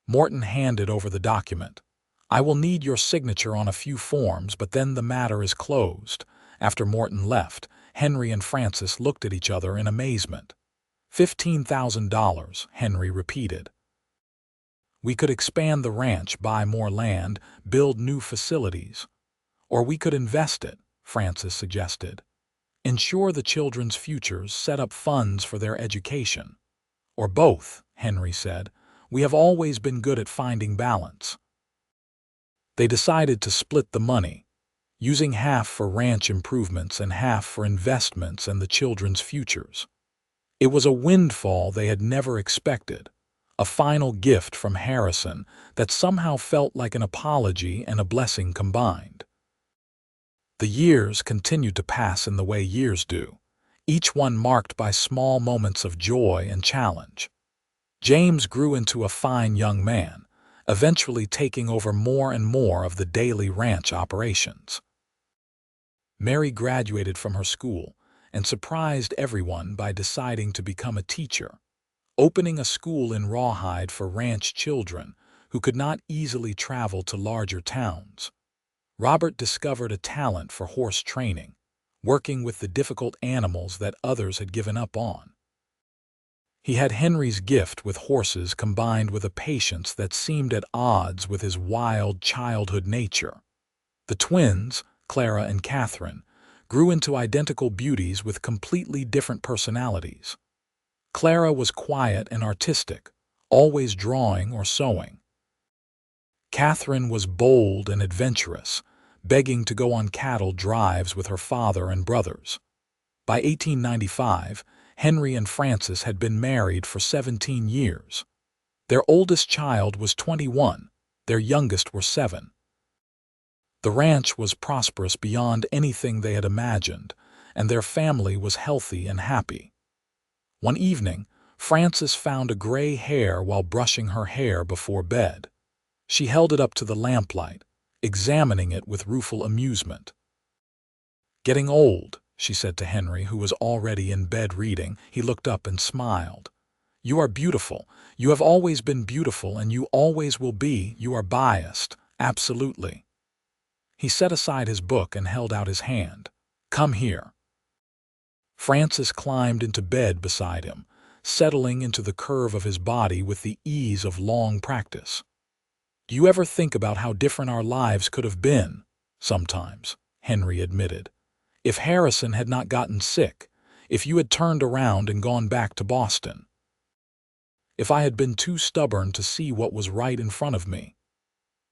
Morton handed over the document. "I will need your signature on a few forms, but then the matter is closed." After Morton left, Henry and Francis looked at each other in amazement. $15,000, Henry repeated. "We could expand the ranch, buy more land, build new facilities. Or we could invest it," Francis suggested. "Ensure the children's futures, set up funds for their education." "Or both," Henry said. "We have always been good at finding balance." They decided to split the money, using half for ranch improvements and half for investments and the children's futures. It was a windfall they had never expected, a final gift from Harrison that somehow felt like an apology and a blessing combined. The years continued to pass in the way years do, each one marked by small moments of joy and challenge. James grew into a fine young man, eventually taking over more and more of the daily ranch operations. Mary graduated from her school and surprised everyone by deciding to become a teacher, opening a school in Rawhide for ranch children who could not easily travel to larger towns. Robert discovered a talent for horse training, working with the difficult animals that others had given up on. He had Henry's gift with horses combined with a patience that seemed at odds with his wild childhood nature. The twins, Clara and Catherine, grew into identical beauties with completely different personalities. Clara was quiet and artistic, always drawing or sewing. Catherine was bold and adventurous, begging to go on cattle drives with her father and brothers. By 1895, Henry and Francis had been married for 17 years. Their oldest child was 21, their youngest were 7. The ranch was prosperous beyond anything they had imagined, and their family was healthy and happy. One evening, Frances found a gray hair while brushing her hair before bed. She held it up to the lamplight, examining it with rueful amusement. "Getting old," she said to Henry, who was already in bed reading. He looked up and smiled. "You are beautiful. You have always been beautiful, and you always will be. You are biased, absolutely." He set aside his book and held out his hand. "Come here." Francis climbed into bed beside him, settling into the curve of his body with the ease of long practice. "Do you ever think about how different our lives could have been?" "Sometimes," Henry admitted. "If Harrison had not gotten sick, if you had turned around and gone back to Boston. If I had been too stubborn to see what was right in front of me.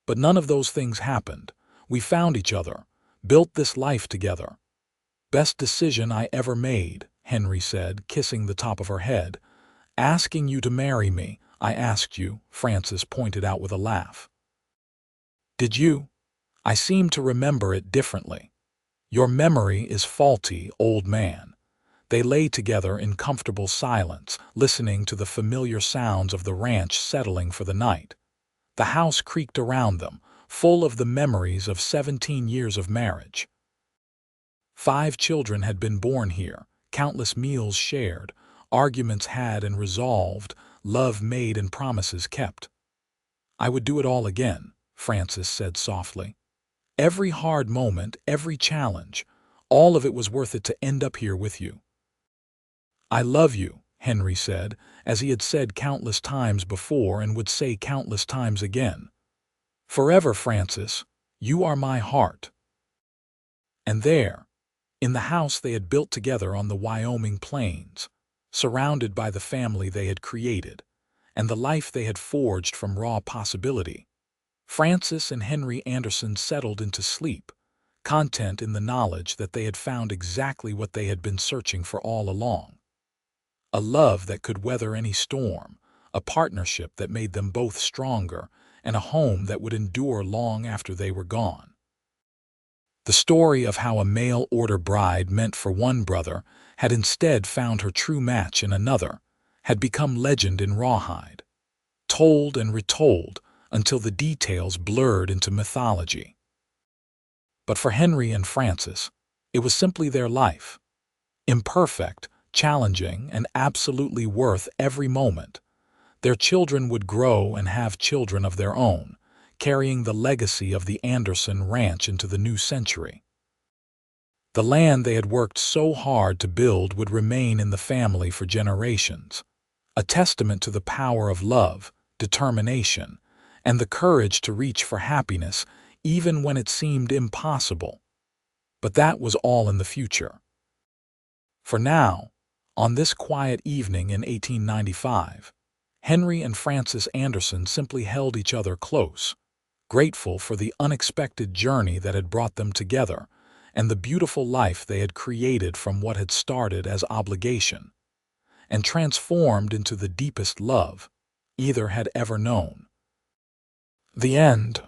But none of those things happened. We found each other, built this life together. Best decision I ever made," Henry said, kissing the top of her head. "Asking you to marry me, I asked you," Frances pointed out with a laugh. "Did you? I seem to remember it differently." "Your memory is faulty, old man." They lay together in comfortable silence, listening to the familiar sounds of the ranch settling for the night. The house creaked around them, full of the memories of 17 years of marriage. 5 children had been born here, countless meals shared, arguments had and resolved, love made and promises kept. "I would do it all again," Frances said softly. "Every hard moment, every challenge, all of it was worth it to end up here with you." "I love you," Henry said, as he had said countless times before and would say countless times again. "Forever, Frances, you are my heart." And there, in the house they had built together on the Wyoming plains, surrounded by the family they had created, and the life they had forged from raw possibility, Frances and Henry Anderson settled into sleep, content in the knowledge that they had found exactly what they had been searching for all along. A love that could weather any storm, a partnership that made them both stronger, and a home that would endure long after they were gone. The story of how a mail-order bride meant for one brother had instead found her true match in another had become legend in Rawhide, told and retold until the details blurred into mythology. But for Henry and Frances, it was simply their life. Imperfect, challenging, and absolutely worth every moment. Their children would grow and have children of their own, carrying the legacy of the Anderson Ranch into the new century. The land they had worked so hard to build would remain in the family for generations, a testament to the power of love, determination, and the courage to reach for happiness even when it seemed impossible. But that was all in the future. For now, on this quiet evening in 1895, Henry and Frances Anderson simply held each other close, grateful for the unexpected journey that had brought them together and the beautiful life they had created from what had started as obligation and transformed into the deepest love either had ever known. The end.